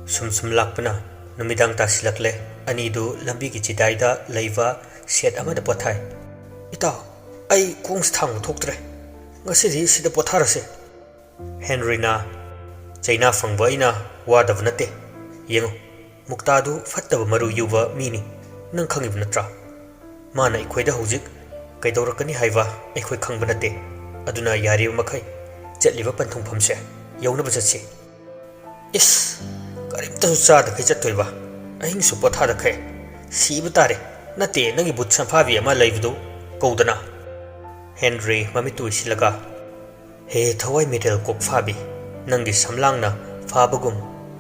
Sum lakpana numidang tasilakle anidu lambi ki chidaida leiva set amada pothai ita ai kongs thang thoktre ngasidi sida potharase Henry na China fangba ina wadav nate yengo muktadu fattaba maru yuwa mini nang khangib natra mana ikhoida hojik kaidorakani haiwa aikhoi khangba nate aduna yari makhai chatliba panthong phamse yauna bajatsi is karimta sa da kai chattoiba ahing su potha da kai sibu tare nate nangi but sanphabi ama laibdu koudana Henry mamitu isilaga he thawai middle kok phabi nangi samlangna phabagum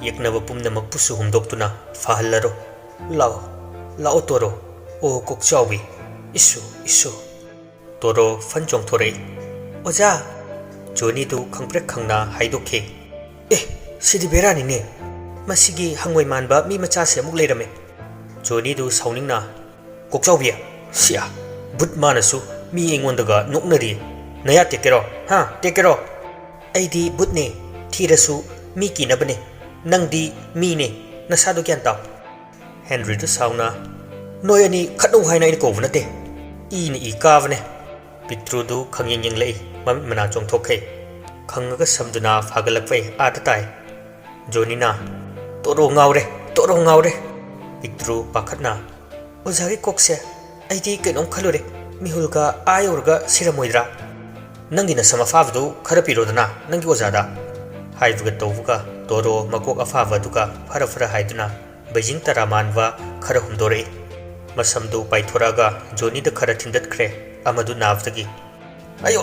yeknaba pumna makpusu humdoktuna phahallaro lao toro o kok chawi isu toro fanchong thore oja Johnny du khangprek khangna haidokhe sidi berani ne masigi hangwai manba mi macha se amuk leirame Johnny du sauningna kokchawbia sia but manasu mi engondaga noknari naya tekero tekero aidi but ne thirasu mi kinabane nangdi mi ne nasadu kyan taw Henry du sauna noyani khadu haina in ko vnate ni I kavne pitru du khangyeng yeng lei mami mana chongthokhe khangaga samduna phagalakpai atatai Johnny na toro ngawre pitru pakhatna ojagi kokse aidi kenom khalure mihulga ayorga siramoidra nangina samafavdu kharapirodana nangi ojada haibuga tawuga toro makok afava duga farafara haiduna Beijing taramanwa khara humdore masamdu paithoraga Johnny da khara thindat khre amadu navdagi ayo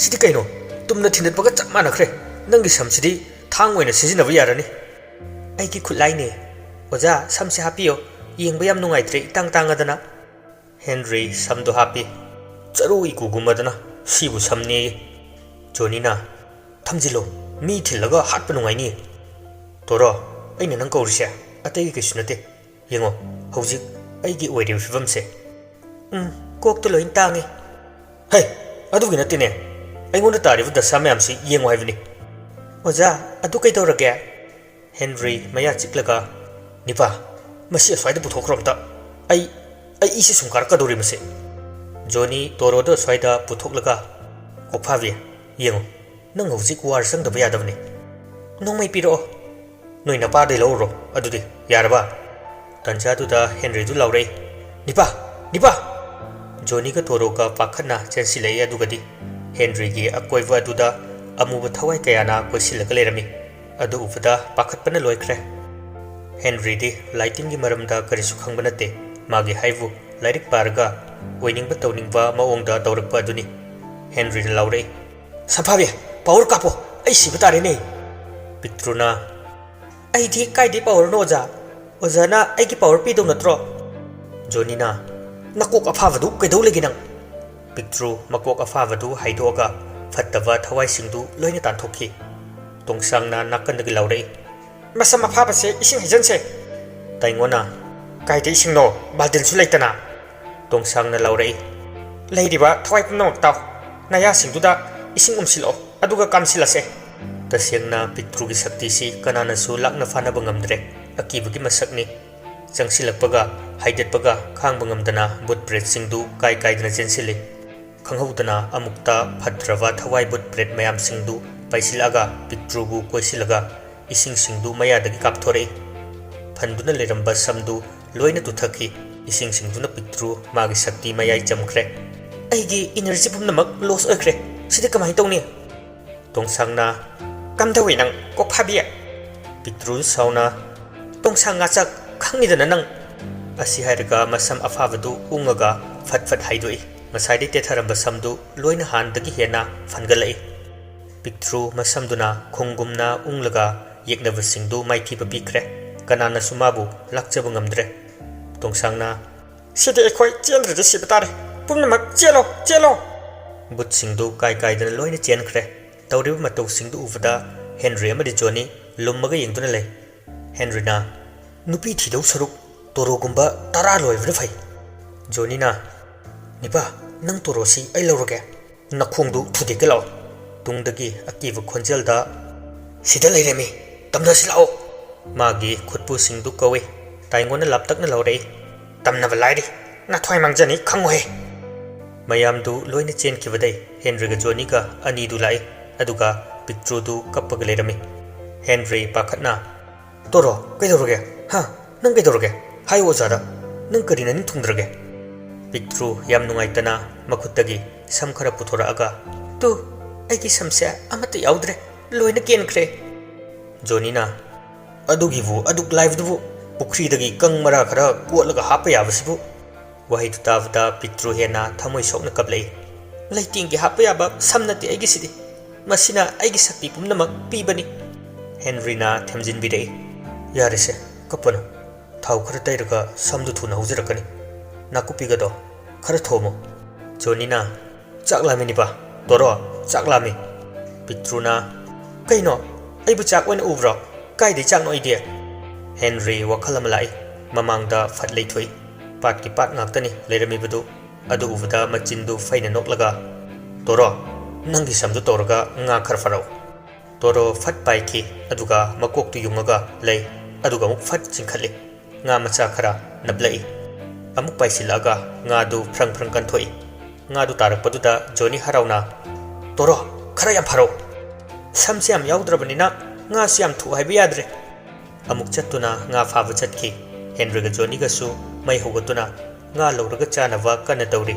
sidi kaino tumna thindat baga chamana khre nangi samsidi thang oina sijinabu yarani aigi khulai ne oja samse hapiyo yengba yam nungaitre tang adana Henry samdu hapi charu igugumadana sibu samne Johnny na thamjilo mi thillaga hatpa nungaini toro aina nang kaurise ategi kisunate yengo hojik aigi oire fivamse kok to loin tangi hey adugi natine aingonda taribu da samayamsi yengo haibni oja adu kai tawrage Henry maya chiklaga nipa masi aswaida puthokhromta ai isi sumkar ka dori mase Johnny torodo aswaida puthoklaga kophavi yengo nang hojik war sang da bayadabni nongmai piro noina pa de loro adudi yaraba tanja tu da Henry du laure nipa Johnny ka toro ka pakhana chensilai adugadi Henry gi akoiwa duda amuba thawai kayana koisilaka lerami adu ufada pakhatpana loikhre Henry di lighting gi maramda karisu khangbanate magi haivu lairik parga oiningba tawningba maongda tawrakpa aduni Henry da laure samphabe power kapo ai sibutare ne pitruna ai di kai di power no ja ojana ai ki power pi do natro Johnny na nakok afavadu kaidau leginang pitru makok afavadu haidoga fattava thawai singdu loina tan thokhi tongsangna nakandagi laurei masam afaba se ising hijanse taingona kai de ising no baltin su leitana tongsangna laurei leidiba thawai pumno taw naya singduda ising umsilo aduga kamsilase tasengna pitru gi sakti si kanana su lakna fana bangamdre akibugi masakni changsilakpaga haidatpaga khangbangam but bread singdu kai dana jensili khanghodana amukta phadrawa thawai but bread mayam singdu paisilaga pitrubu koisilaga ising singdu mayadagi kapthore phanduna leramba samdu loina tuthaki ising singduna pitru magi sakti mayai chamkhre aigi energy pumnamak loss oikre sidi kamai tongni tongsangna kamdawi nang ko phabia pitru sauna tongsanga chak khangidana nang asi hairaga masam afavadu ungaga fatfat haidoi masaidi tetharamba samdu loina handagi hena fangalai pitru masamduna khongumna unglaga yeknava singdu maiki babikre kanana sumabu lakchabu ngamdre tongsangna sidi ekhoi chendra de sibtare pumnamak chelo but singdu kai dana loina chenkhre tawribu matau singdu uvada Henry amadi Johnny lummaga yengduna le Henry na nupi thidau saruk torogumba tara loibra fai Johnny na nipa nang torosi ai lawrage nakhongdu thude ke law tungdagi akiva khonjel da sida leiremi tamda silao Magi khutpusindu kawi taingona laptakna laurei tamnaba lairi na thwai mangjani khangoi mayamdu loina chen kibadai Henry ga Johnny ga ani du lai aduga Pictru du kappaga lerami Henry pakhatna toro kaidoroge ha nang kaidoroge hai ozada nang karina nin thungdrage Pictru yam nungaitana makhutagi sam khara puthora aga tu aigi samse amata yaudre loina kenkre Johnny na adugivu aduk live du pukri dagi kang mara khara kotlaga hapa yabasibu wahi tu tavda Pictru hena thamoi sokna kablei laiting gi hapa yaba samnati aigi sidi masina aigi sakti pumnamak pibani Henry na themjin bidei yarise kapano thau khara tairaga samdu thuna haujarakani nakupiga do khara thomo Johnny na chaklami ni ba toro chaklami Pictru na kaino aibu chak wen ubro kai de chak no ide Henry wakhalam lai mamangda fatlei thui pat ki pat ngaktani lerami budu adu ubda machindu faina noklaga toro nangi samdu toraga nga khar farau toro fat pai ki aduga makok tu yungaga lei aduga muk fat chingkhali nga macha khara nablai amuk paisilaga nga du phrang phrang kan thoi nga du tarak paduda Johnny harauna toro khara yam farau samse am yaudrabanina nga siam thu haibi yadre amuk chattuna nga fabu chatki Henry ga Johnny ga su mai hogatuna nga lawraga chanava kana tawri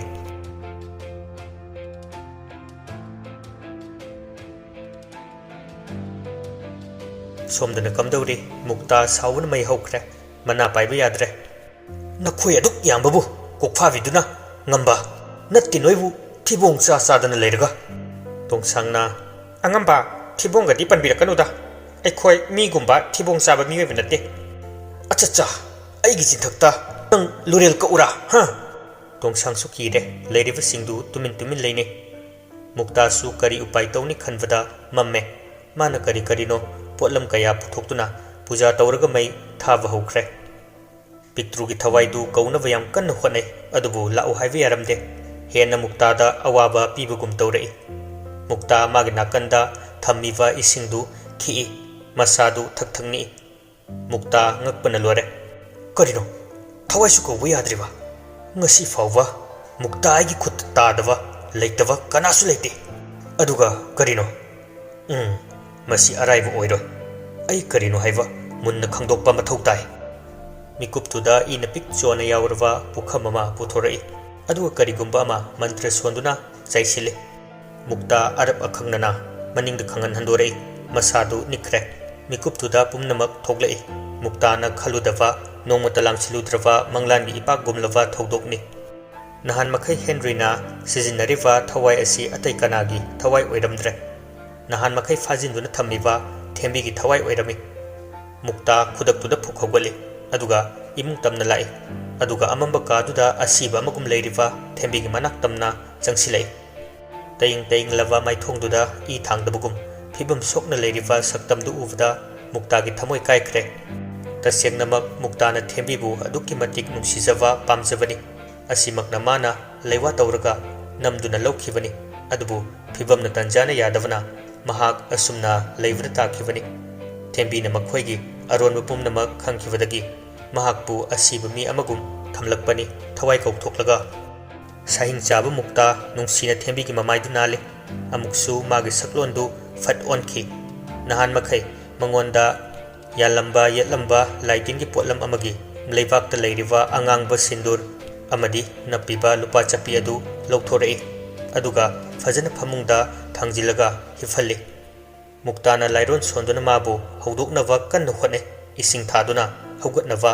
somdana kamdawri mukta sawun mai hokre mana paiba yadre nakhoi aduk yambabu kokphaviduna ngamba natti noibu thibong cha sadana leiraga tongsangna angamba thibonga di panbirakanuda aikhoi mi gumba thibong saba mi wenate achacha aigi jinthakta nang lurel ka ura ha tongsang su kire leiriba singdu tumin tumin leine mukta su kari upai tawni khanvada mamme mana kari karino potlam kaya puthoktuna puja tawraga mai thaba hokre Pictru gi thawai du kauna bayam kan honai adubu lau haive yaramde hena mukta da awaba pibugum tawrei mukta magi nakanda thammiwa isingdu khi masadu thakthangni mukta ngakpana lore karino thawai su ko yadriba ngasi fawwa mukta gi khut tadwa leitwa kanasu leite aduga karino masi araibu oiro ai karino haiwa munna khangdokpa mathau tai mikuptuda ina picture yaurwa pukhamama puthorai aduga karigumba ma mantra sonduna chaisile mukta arab akhangnana maningda khangan handorei masadu nikre mikuptuda pumnamak thoglai mukta na khaludava nongmatalang siludrava manglan gi ipak gumlava thodokni nahan makhai Henry na sizinariva thawai asi atai kanagi thawai oiramdre nahan makhai fajinduna thammiba thembi gi thawai oirami mukta khudaktuda phukhogali aduga imung tamna lai aduga amamba kaduda asiba amagum leiriva thembi gi manak tamna changsilai taying lava mai thongduda I thangdabugum phibam sokna leiriva saktamdu uvda mukta gi thamoi kaikre tasengnamak mukta na thembi bu aduki matik nungsijava pamjabani asimakna mana leiwa tawraga namduna laukhibani adubu phibam na tanjana yadavana mahak asumna leivra takhibani thembi na makhoigi Arun pumnamak khangkhibadagi mahakpu asiba mi amagum thamlakpani thawai kauthoklaga sahing chaba mukta nungsina thembi gi mamai du nale amuksu magi saklondu fat onki nahan makhai mangonda yalamba yetlamba lighting gi potlam amagi leibak ta leiriwa angangba sindur amadi napiba lupa chapi adu lokthorei aduga fajana phamungda thangjilaga hifalli muktana lairon sonduna mabu hodoknava kan hone ising thaduna hogatnava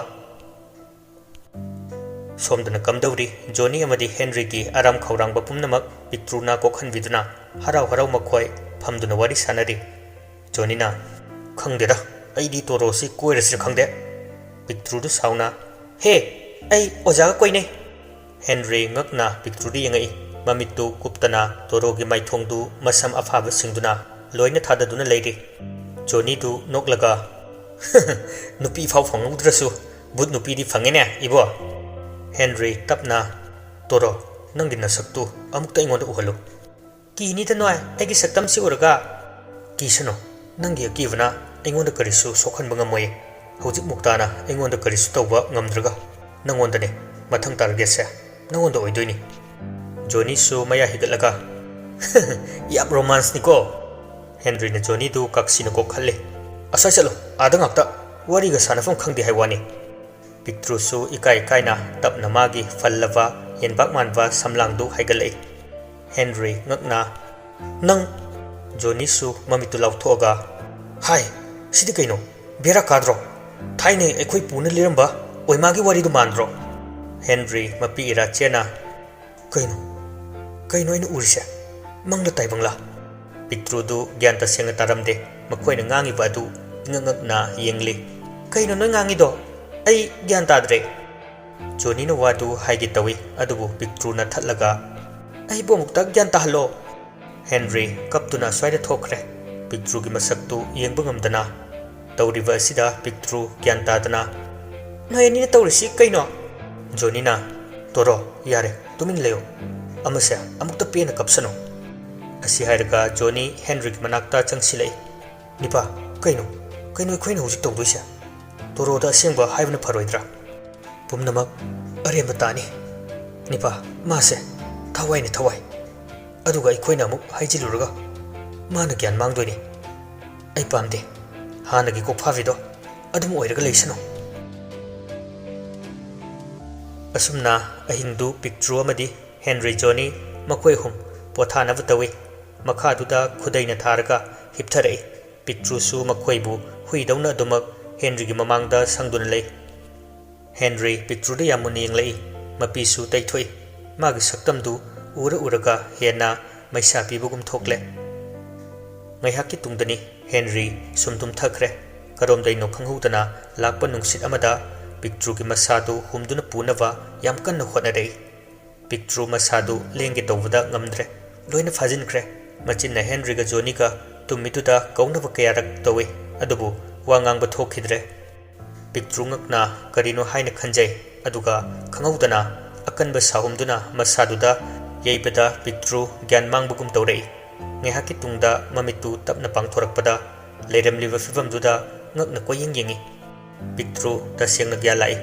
somdana kamdawri Johnny amadi Henry gi aram khawrangba pumnamak Pictruna kokhanviduna harau harau makhoi phamduna wari sanari Johnny na khangdera aidi torosi koirasir khangde Pictru du sauna he ai ojaga koine Henry ngakna Pictru di yangai mamitu kuptana torogi maithongdu masam afaba singduna loina thadaduna leiri Johnny du noklaga nupi phau phangudраsu bud nupi di phangene ibo Henry tapna toro nang din nasaktu amukta ingon uhalu ki ni tanoi agi saktam si uraga ki sano nangi akivana ingon karisu sokhan bangamoi Hojik muktana aingonda karisu tawba ngamdraga nangondane mathang target se nangonda oidoini. Johnny su maya higatlaga yap romance ni ko. Henry na Johnny du kaksina ko khalle. Asai chalo adang akta wari ga sanafam khangdi haiwani. Pictru su ikai kaina tapna magi fallava yenbak manwa samlang du haigalai. Henry ngakna nang Johnny su mamitu lauthoga hai sidi kaino bera kadro thaine ekhoi puna liramba oimagi wari du mandro. Henry mapi ira chena kaino ina urisha mangla taibangla. Pictru du gyanta senga taramde makhoina ngangi badu ngangakna yengli kaino no ngangi do ai gyanta dre. Johnny no wadu haigi tawi adubu Pictru na thatlaga ai bomukta gyanta halo. Henry kaptuna swaida thokre. Pictru gi masaktu yengba ngamdana tawriba asida Pictru gyanta dana noi ni tawrisi kaino. Johnny na toro yare tumin leo amase amukta pena kapsano. Asi hairaga Johnny Henry gi manakta changsilai nipa kaino khoina hujik tawdoisa toro da sengba haibna pharoidra pumnamak aremba tani nipa mase thawai ni thawai aduga ikhoina amuk haijiluraga mana gyan mangdoini ai pamde hanagi ko phavido adum oiraga leisano. Asumna ahingdu Pictru amadi Henry Johnny makhoi hum pothanaba tawi makhaduda khudaina tharaga hiptharai. Pictru su makhoibu huidawna adumak Henry gi mamangda sangduna lei. Henry Pictru da yamuni yenglai mapi su taithoi magi saktamdu uraga hena maisa pibugum thokle. Ngaihaki tungdani Henry sumdum thakre karom dai no khanghudana lakpa nungsit amada Pictru gi masadu humduna punava yam kanna hotnarei. Pictru masadu lenge tawbada ngamdre loina fajinkre machinna Henry ga Johnny ga tumiduda kaunaba kayarak tawi adubu wangangba thokhidre. Pictru ngakna karino haina khanjai aduga khanghaudana akanba sahumduna masaduda yeibada Pictru gyan mangbugum tawrei. Ngaihaki tungda mamitu tapna pangthorakpada leiramliba fibamduda ngakna koyeng yengi. Pictru tasengna gyalai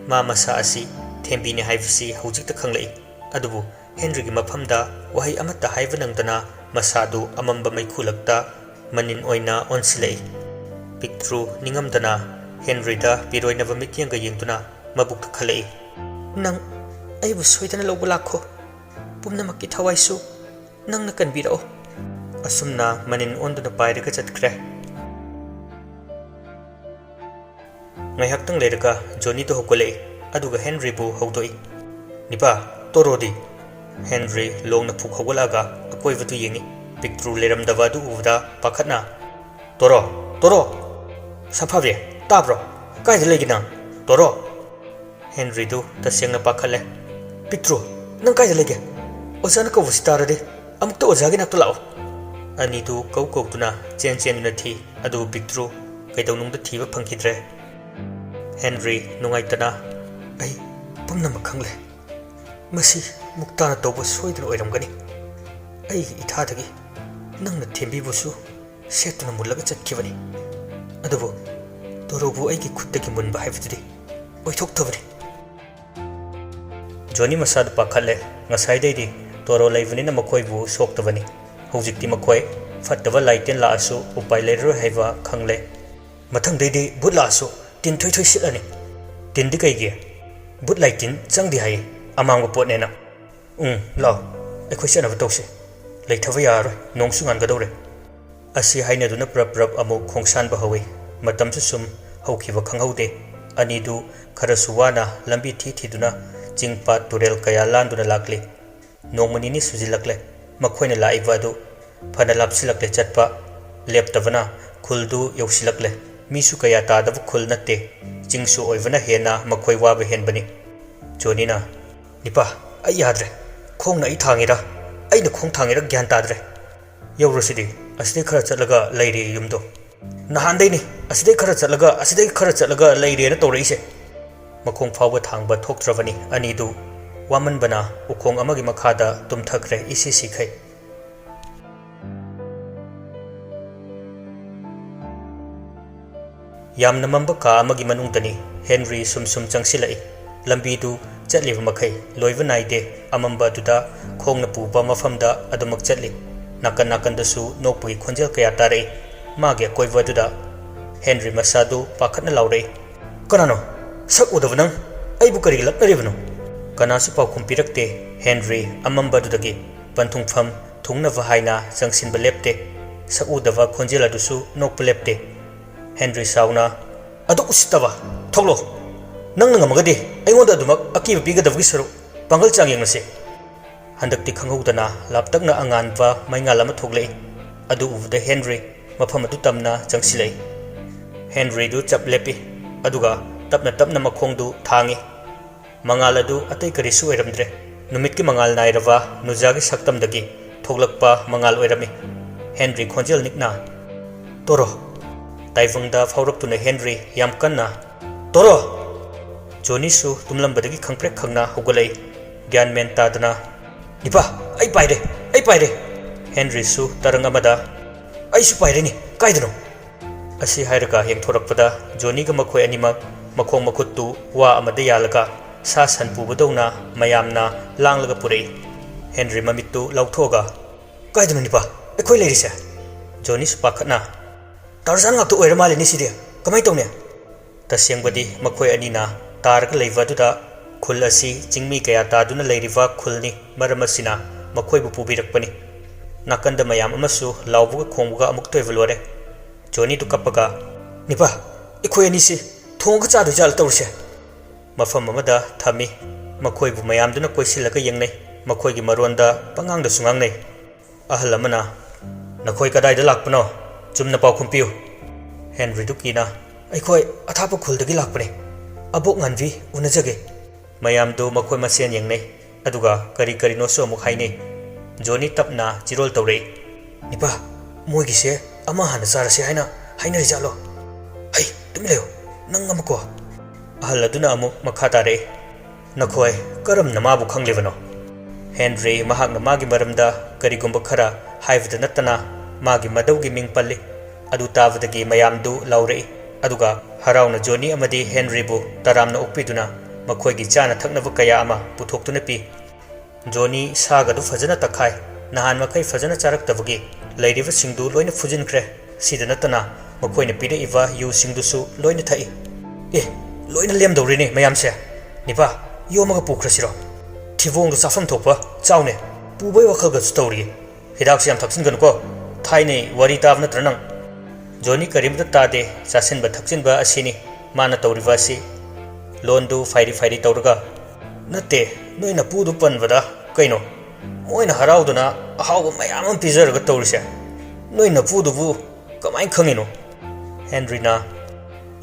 ma masa asi thembini haibsi hojikta khanglai adubu Henry gi maphamda wahai amata haiba nangdana masadu amamba maikhulakta manin oina onsilai. Pictru ningamdana Henry da piroinaba mityanga yengduna mabukta khalai nang aibu soidana lawba lakho pumnamakki thawaisu nangna kanbirao. Asumna manin onduna pairaga chatkre. Ngaihaktang leiraga Johnny do hokolei aduga Henry bu howdoi nipa torodi. Henry longna phuk hogolaga akoivatu yengi. Pictru leramdava du uvda pakhatna toro saphavre tabro kaida legina toro. Henry du tasengna pakhale Pictru nang kaida lege ozana ko visitarade amukta ozagi nakto lao. Ani du kautuna chen na thi adu Pictru kaidawnungda thiba phangkidre. Henry nungaitana ai pumnama khangle masi muktana tawba soidana oiramgani ai ithadagi nangna thembibusu setuna mullaga chatkibani adubu torobu aigi khuttagi munba haibududi oithoktabani. Johnny masad pakhalle ngasaidaidi toro laivanina makhoibu soktabani hojikti makhoi fattaba laiten laasu upai leiro haiba khangle. Mathangdaidi bhut laasu tin thoi silani tindi kaigi bhut laitin changdi hai amangba potnena lao ekhoi chanaba tawse leithaba yaroi nongsu ngangadore. Asi hainaduna prap amu khongsan ba hawi matamsu sum haukiba khanghaude. Anidu kharasuwana lambi thiduna jingpa turel kaya landuna lakli nongmanini sujilakle makhoina laiba adu phana lapsilakle chatpa leptabana khuldu yausilakle misu kaya tadabu khul natte jingsu oivana hena makhoi waba henbani. Johnny na nipa ai yadre khongna ai thangira aina khong thangira gyan tadre yaurasidi aside khara chatlaga leire yumdo nahandaini aside khara chatlaga leire na tawreise makhong phawba thangba thoktrabani. Anidu wamanbana ukhong amagi makhada tumthakre isi sikhai. ꯌꯥꯝꯅ ꯃꯝꯕ ꯀꯥ ꯑꯃꯒꯤ ꯃꯅꯨꯡꯗꯅꯤ Henry ꯁꯨꯝ ꯆꯪꯁꯤꯜꯂꯛꯏ ꯂꯝꯕꯤꯗꯨ ꯆꯠꯂꯤꯕ ꯃꯈꯩ ꯂꯣꯏꯕ ꯅꯥꯏꯗꯦ ꯑꯃꯝꯕ ꯑꯗꯨꯗ ꯈꯣꯡꯅ ꯄꯨꯕ ꯃꯐꯝꯗ ꯑꯗꯨꯃꯛ ꯆꯠꯂꯤ ꯅꯥꯀꯟ ꯅꯥꯀꯟꯗꯁꯨ ꯅꯣꯛꯄꯒꯤ ꯈꯣꯟꯖꯦꯜ ꯀꯌꯥ ꯇꯥꯔꯛꯏ ꯃꯥꯒꯤ ꯑꯀꯣꯏꯕ ꯑꯗꯨꯗ ꯍꯦꯟꯔꯤ ꯃꯁꯥꯗꯨ ꯄꯥꯈꯠꯅ ꯂꯥꯎꯔꯛꯏ ꯀꯅꯥꯅꯣ ꯁꯛ ꯎꯗꯕ ꯅꯪ ꯑꯩꯕꯨ ꯀꯔꯤ ꯂꯛꯅꯔꯤꯕꯅꯣ ꯀꯅꯥꯁꯨ ꯄꯥꯎꯈꯨꯝ ꯄꯤꯔꯛꯇꯦ ꯍꯦꯟꯔꯤ ꯑꯃꯝꯕ ꯑꯗꯨꯗꯒꯤ ꯄꯟꯊꯨꯡꯐꯝ ꯊꯨꯡꯅꯕ ꯍꯥꯏꯅ ꯆꯪꯁꯤꯟꯕ ꯂꯦꯞꯇꯦ ꯁꯛ ꯎꯗꯕ ꯈꯣꯟꯖꯦꯜ ꯑꯗꯨꯁꯨ ꯅꯣꯛꯄ ꯂꯦꯞꯇꯦ ꯍꯦꯟꯔꯤ ꯁꯥꯎꯅ ꯑꯗꯨ ꯎꯁꯤꯠꯇꯕ ꯊꯣꯛꯂꯣ ꯅꯪꯅ ꯉꯝꯃꯒꯗꯤ ꯑꯩꯉꯣꯟꯗ ꯑꯗꯨꯃꯛ ꯑꯀꯤꯕ ꯄꯤꯒꯗꯕꯒꯤ ꯁꯔꯨꯛ ꯄꯥꯡꯒꯜ ꯆꯥꯡ ꯌꯦꯡꯅꯁꯤ ꯍꯟꯗꯛꯇꯤ ꯈꯪꯍꯧꯗꯅ ꯂꯥꯞꯇꯛꯅ ꯑꯉꯥꯟꯕ ꯃꯩꯉꯥꯜ ꯑꯃ ꯊꯣꯛꯂꯛꯏ ꯑꯗꯨ ꯎꯕꯗ ꯍꯦꯟꯔꯤ ꯃꯐꯝ ꯑꯗꯨ ꯇꯝꯅ ꯆꯪꯁꯤꯜꯂꯛꯏ ꯍꯦꯟꯔꯤꯗꯨ ꯆꯞ ꯂꯦꯞꯄꯤ ꯑꯗꯨꯒ ꯇꯞꯅ ꯇꯞꯅ ꯃꯈꯣꯡꯗꯨ ꯊꯥꯡꯏ ꯃꯉꯥꯜ ꯑꯗꯨ ꯑꯇꯩ ꯀꯔꯤꯁꯨ ꯑꯣꯏꯔꯝꯗ꯭ꯔꯦ ꯅꯨꯃꯤꯠꯀꯤ ꯃꯉꯥꯜ ꯅꯥꯏꯔꯕ ꯅꯨꯖꯥꯒꯤ ꯁꯛꯇꯝꯗꯒꯤ ꯊꯣꯛꯂꯛꯄ ꯃꯉꯥꯜ ꯑꯣꯏꯔꯝꯃꯤ ꯍꯦꯟꯔꯤ ꯈꯣꯟꯖꯦꯜ ꯅꯤꯛꯅ ꯇꯣꯔꯣ ꯇꯥꯏꯕꯪꯗ ꯐꯥꯎꯔꯛꯇꯨꯅ ꯍꯦꯟꯔꯤ ꯌꯥꯝ ꯀꯟꯅ ꯇꯣꯔꯣ ꯖꯣꯅꯤꯁꯨ ꯇꯨꯝꯂꯝꯕꯗꯒꯤ ꯈꯪꯄ꯭ꯔꯦꯛ ꯈꯪꯅ ꯍꯧꯒꯠꯂꯛꯏ ꯒ꯭ꯌꯥꯟ ꯃꯦꯟ ꯇꯥꯗꯅ ꯅꯤꯄꯥ ꯑꯩ ꯄꯥꯏꯔꯦ ꯍꯦꯟꯔꯤꯁꯨ ꯇꯔꯪ ꯑꯃꯗ ꯑꯩꯁꯨ ꯄꯥꯏꯔꯦꯅꯤ ꯀꯥꯏꯗꯅꯣ ꯑꯁꯤ ꯍꯥꯏꯔꯒ ꯌꯦꯡꯊꯣꯔꯛꯄꯗ ꯖꯣꯅꯤꯒ ꯃꯈꯣꯏ ꯑꯅꯤꯃꯛ ꯃꯈꯣꯡ ꯃꯈꯨꯠꯇꯨ ꯋꯥ ꯑꯃꯗ ꯌꯥꯜꯂꯒ ꯁꯥ ꯁꯟ ꯄꯨꯕꯗꯧꯅ ꯃꯌꯥꯝꯅ ꯂꯥꯡꯂꯒ ꯄꯨꯔꯛꯏ ꯍꯦꯟꯔꯤ ꯃꯃꯤꯠꯇꯨ ꯂꯥꯎꯊꯣꯛꯑꯒ ꯀꯥꯏꯗꯅꯣ ꯅꯤꯄꯥ ꯑꯩꯈꯣꯏ ꯂꯩꯔꯤꯁꯦ ꯖꯣꯅꯤꯁꯨ ꯄꯥꯈꯠꯅ ꯇꯥꯔꯖꯥꯟ ꯉꯥꯛꯇ ꯑꯣꯏꯔ ꯃꯥꯜꯂꯦꯅꯤ ꯁꯤꯗꯤ ꯀꯃꯥꯏꯅ ꯇꯧꯅꯤ ꯇꯁꯦꯡꯕꯗꯤ ꯃꯈꯣꯏ ꯑꯅꯤꯅ ꯇꯥꯔꯒ ꯂꯩꯕ ꯑꯗꯨꯗ ꯈꯨꯜ ꯑꯁꯤ ꯆꯤꯡꯃꯤ ꯀꯌꯥ ꯇꯥꯗꯨꯅ ꯂꯩꯔꯤꯕ ꯈꯨꯜꯅꯤ ꯃꯔꯝ ꯑꯁꯤꯅ ꯃꯈꯣꯏꯕꯨ ꯄꯨꯕꯤꯔꯛꯄꯅꯤ ꯅꯥꯀꯟꯗ ꯃꯌꯥꯝ ꯑꯃꯁꯨ ꯂꯥꯎꯕꯒ ꯈꯣꯡꯕꯒ ꯑꯃꯨꯛꯇꯣꯏꯕ ꯂꯣꯏꯔꯦ ꯖꯣꯅꯤꯗꯨ ꯀꯞꯄꯒ ꯅꯤꯄꯥ ꯑꯩꯈꯣꯏ ꯑꯅꯤꯁꯤ ꯊꯣꯡꯒ ꯆꯥꯗꯣꯏꯖꯥꯠꯂ ꯇꯧꯔꯤꯁꯦ ꯃꯐꯝ ꯑꯃꯗ ꯊꯝꯃꯤ ꯃꯈꯣꯏꯕꯨ ꯃꯌꯥꯝꯗꯨꯅ ꯀꯣꯏꯁꯤꯜꯂꯒ ꯌꯦꯡꯅꯩ ꯃꯈꯣꯏꯒꯤ ꯃꯔꯣꯟꯗ ꯄꯉꯥꯡꯗꯁꯨ ꯉꯥꯡꯅꯩ ꯑꯍꯜ ꯑꯃꯅ ꯅꯈꯣꯏ ꯀꯗꯥꯏꯗ ꯂꯥꯛꯄꯅꯣ ꯆꯨꯝꯅ ꯄꯥꯎꯈꯨꯝ ꯄꯤꯌꯨ ꯍꯦꯟꯔꯤꯗꯨ ꯀꯤꯅ ꯑꯩꯈꯣꯏ ꯑꯊꯥꯞꯄ ꯈꯨꯜꯗꯒꯤ ꯂꯥꯛꯄꯅꯤ ꯑꯕꯣꯛ ꯉꯥꯟꯕꯤ ꯎꯅꯖꯒꯦ ꯃꯌꯥꯝꯗꯨ ꯃꯈꯣꯏ ꯃꯁꯦꯟ ꯌꯦꯡꯅꯩ ꯑꯗꯨꯒ ꯀꯔꯤ ꯀꯔꯤꯅꯣꯁꯨ ꯑꯃꯨꯛ ꯍꯥꯏꯅꯩ ꯖꯣꯅꯤ ꯇꯞꯅ ꯆꯤꯔꯣꯜ ꯇꯧꯔꯛꯏ ꯅꯤꯄꯥ ꯃꯣꯏꯒꯤꯁꯦ ꯑꯃ ꯍꯥꯟꯅ ꯆꯥꯔꯁꯤ ꯍꯥꯏꯅ ꯍꯥꯏꯅꯔꯤꯖꯥꯠꯂꯣ ꯑꯩ ꯇꯨꯃꯤꯟ ꯂꯩꯌꯨ ꯅꯪ ꯑꯃꯀꯣ ꯑꯍꯜ ꯑꯗꯨꯅ ꯑꯃꯨꯛ ꯃꯈꯥ ꯇꯥꯔꯛꯏ ꯅꯈꯣꯏ ꯀꯔꯝꯅ ꯃꯥꯕꯨ ꯈꯪꯂꯤꯕꯅꯣ ꯍꯦꯟꯔꯤ ꯃꯍꯥꯛꯅ ꯃꯥꯒꯤ ꯃꯔꯝꯗ ꯀꯔꯤꯒꯨꯝꯕ ꯈꯔ ꯍꯥꯏꯕꯗ ꯅꯠꯇꯅ ꯃꯥꯒꯤ ꯃꯗꯧꯒꯤ ꯃꯤꯡ ꯄꯜꯂꯤ ꯑꯗꯨ ꯇꯥꯕꯗꯒꯤ ꯃꯌꯥꯝꯗꯨ ꯂꯥꯎꯔꯛꯏ ꯑꯗꯨꯒ ꯍꯔꯥꯎꯅ ꯖꯣꯅꯤ ꯑꯃꯗꯤ ꯍꯦꯟꯔꯤꯕꯨ ꯇꯔꯥꯝꯅ ꯑꯣꯛꯄꯤꯗꯨꯅ ꯃꯈꯣꯏꯒꯤ ꯆꯥꯅ ꯊꯛꯅꯕ ꯀꯌꯥ ꯑꯃ ꯄꯨꯊꯣꯛꯇꯨꯅ ꯄꯤ ꯖꯣꯅꯤ ꯁꯥꯒꯗꯨ ꯐꯖꯅ ꯇꯛꯈꯥꯏ ꯅꯍꯥꯟ ꯃꯈꯩ ꯐꯖꯅ ꯆꯥꯔꯛꯇꯕꯒꯤ ꯂꯩꯔꯤꯕꯁꯤꯡꯗꯨ ꯂꯣꯏꯅ ꯐꯨꯖꯤꯟꯈ꯭ꯔꯦ ꯁꯤꯗ ꯅꯠꯇꯅ ꯃꯈꯣꯏꯅ ꯄꯤꯔꯛꯏꯕ ꯌꯨꯁꯤꯡꯗꯨꯁꯨ ꯂꯣꯏꯅ ꯊꯛꯏ ꯂꯣꯏꯅ ꯂꯦꯝꯗꯧꯔꯤꯅꯦ ꯃꯌꯥꯝꯁꯦ ꯅꯤꯄꯥ ꯌꯣꯝꯃꯒ ꯄꯨꯈ꯭ꯔꯁꯤꯔꯣ ꯊꯤꯕꯣꯡꯗꯨ ꯆꯥꯐꯝ ꯊꯣꯛꯄ ꯆꯥꯎꯅꯦ ꯄꯨꯕꯩ ꯋꯥꯈꯜꯒꯁꯨ ꯇꯧꯔꯤꯌꯦ ꯍꯤꯗꯥꯛꯁꯨ ꯌꯥꯝ ꯊꯛꯆꯤꯟꯒꯅꯨꯀꯣ ꯊꯥꯏꯅꯩ ꯋꯥꯔꯤ ꯇꯥꯕ ꯅꯠꯇ꯭ꯔ ꯅꯪ ꯖꯣꯅꯤ ꯀꯔꯤꯝꯇ ꯇꯥꯗꯦ ꯆꯥꯁꯤꯟꯕ ꯊꯛꯆꯤꯟꯕ ꯑꯁꯤꯅꯤ ꯃꯥꯅ ꯇꯧꯔꯤꯕ ꯑꯁꯤ ꯂꯣꯟꯗꯨ ꯐꯥꯏꯔꯤ ꯇꯧꯔꯒ ꯅꯠꯇꯦ ꯅꯣꯏꯅ ꯄꯨꯗꯨ ꯄꯟꯕꯗ ꯀꯩꯅꯣ ꯃꯣꯏꯅ ꯍꯔꯥꯎꯗꯨꯅ ꯑꯍꯥꯎꯕ ꯃꯌꯥꯝ ꯑꯃ ꯄꯤꯖꯔꯒ ꯇꯧꯔꯤꯁꯦ ꯅꯣꯏ ꯅꯄꯨꯗꯨꯕꯨ ꯀꯃꯥꯏꯅ ꯈꯪꯉꯤꯅꯣ ꯍꯦꯟꯔꯤꯅ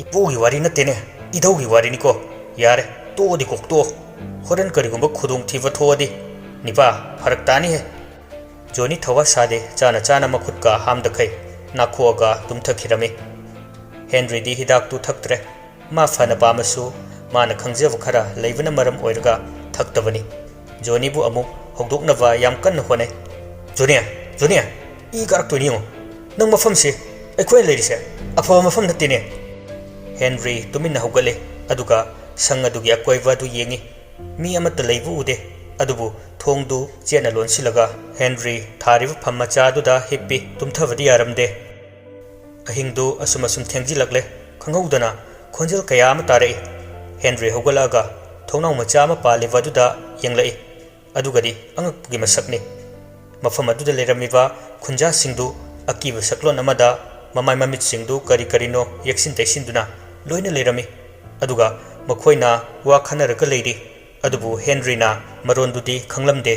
ꯏꯄꯨꯒꯤ ꯋꯥꯔꯤ ꯅꯠꯇꯦꯅꯦ ꯏꯙꯧꯒꯤ ꯋꯥꯔꯤꯅꯤꯀꯣ ꯌꯥꯔꯦ ꯇꯣꯛꯑꯗꯤ ꯀꯣꯛꯇꯣꯛꯑꯣ ꯍꯣꯔꯦꯟ ꯀꯔꯤꯒꯨꯝꯕ ꯈꯨꯗꯣꯡꯊꯤꯕ ꯊꯣꯛꯑꯗꯤ ꯅꯤꯄꯥ ꯐꯔꯛ ꯇꯥꯅꯤꯍꯦ ꯖꯣꯅꯤ ꯊꯋꯥ ꯁꯥꯗꯦ ꯆꯥꯅ ꯆꯥꯅ ꯃꯈꯨꯠꯀ ꯍꯥꯝꯗꯈꯩ ꯅꯥꯈꯣꯛꯑꯒ ꯇꯨꯝꯊꯈꯤꯔꯝꯃꯤ ꯍꯦꯟꯔꯤꯗꯤ ꯍꯤꯗꯥꯛꯇꯨ ꯊꯛꯇ꯭ꯔꯦ ꯃꯥ ꯐꯅ ꯄꯥꯝꯃꯁꯨ ꯃꯥꯅ ꯈꯪꯖꯕ ꯈꯔ ꯂꯩꯕꯅ ꯃꯔꯝ ꯑꯣꯏꯔꯒ ꯊꯛꯇꯕꯅꯤ ꯖꯣꯅꯤꯕꯨ ꯑꯃꯨꯛ ꯍꯧꯗꯣꯛꯅꯕ ꯌꯥꯝ ꯀꯟꯅ ꯍꯣꯠꯅꯩ ꯖꯣꯅꯤ ꯏ ꯀꯥꯔꯛꯇꯣꯏꯅꯤ ꯌꯦꯡꯉꯣ ꯅꯪ ꯃꯐꯝꯁꯤ ꯑꯩꯈꯣꯏꯅ ꯂꯩꯔꯤꯁꯦ ꯑꯐꯕ ꯃꯐꯝ ꯅꯠꯇꯦꯅꯦ ꯍꯦꯟꯔꯤ ꯇꯨꯃꯤꯟꯅ ꯍꯧꯒꯠꯂꯦ ꯑꯗꯨꯒ ꯁꯪ ꯑꯗꯨꯒꯤ ꯑꯀꯣꯏꯕ ꯑꯗꯨ ꯌꯦꯡꯉꯤ ꯃꯤ ꯑꯃꯠꯇ ꯂꯩꯕ ꯎꯗꯦ ꯑꯗꯨꯕꯨ ꯊꯣꯡꯗꯨ ꯆꯦꯠꯅ ꯂꯣꯟꯁꯤꯜꯂꯒ ꯍꯦꯟꯔꯤ ꯊꯥꯔꯤꯕ ꯐꯝ ꯃꯆꯥ ꯑꯗꯨꯗ ꯍꯤꯞꯄꯤ ꯇꯨꯝꯊꯕꯗꯤ ꯌꯥꯔꯝꯗꯦ ꯑꯍꯤꯡꯗꯨ ꯑꯁꯨꯝ ꯊꯦꯡꯖꯤꯜꯂꯛꯂꯦ ꯈꯪꯍꯧꯗꯅ ꯈꯣꯟꯖꯦꯜ ꯀꯌా ꯑꯃ ꯇꯥꯔꯛꯏ ꯍꯦꯟꯔꯤ ꯍꯧꯒꯠꯂꯛꯑꯒ ꯊꯣꯡꯅꯥꯎ ꯃꯆꯥ ꯑꯃ ꯄꯥꯜꯂꯤꯕ ꯑꯗꯨꯗ ꯌꯦꯡꯂꯛꯏ ꯑꯗꯨꯒꯗꯤ ꯑꯉꯛꯄꯒꯤ ꯃꯁꯛꯅꯤ ꯃꯐꯝ ꯑꯗꯨꯗ ꯂꯩꯔꯝꯃꯤꯕ ꯈꯨꯟꯖꯥꯁꯤꯡꯗꯨ ꯑꯀꯤꯕ ꯁꯛꯂꯣꯟ ꯑꯃꯗ ꯃꯃꯥꯏ ꯃꯃꯤꯠꯁꯤꯡꯗꯨ ꯀꯔꯤ ꯀꯔꯤꯅꯣ ꯌꯦꯛꯁꯤꯟ ꯇꯩꯁꯤꯟꯗꯨꯅ ꯂꯣꯏꯅ ꯂꯩꯔꯝꯃꯤ ꯑꯗꯨꯒ ꯃꯈꯣꯏꯅ ꯋꯥ ꯈꯟꯅꯔꯒ ꯂꯩꯔꯤ ꯑꯗꯨꯕꯨ ꯍꯦꯟꯔꯤꯅ ꯃꯔꯣꯟꯗꯨꯗꯤ ꯈꯪꯂꯝꯗꯦ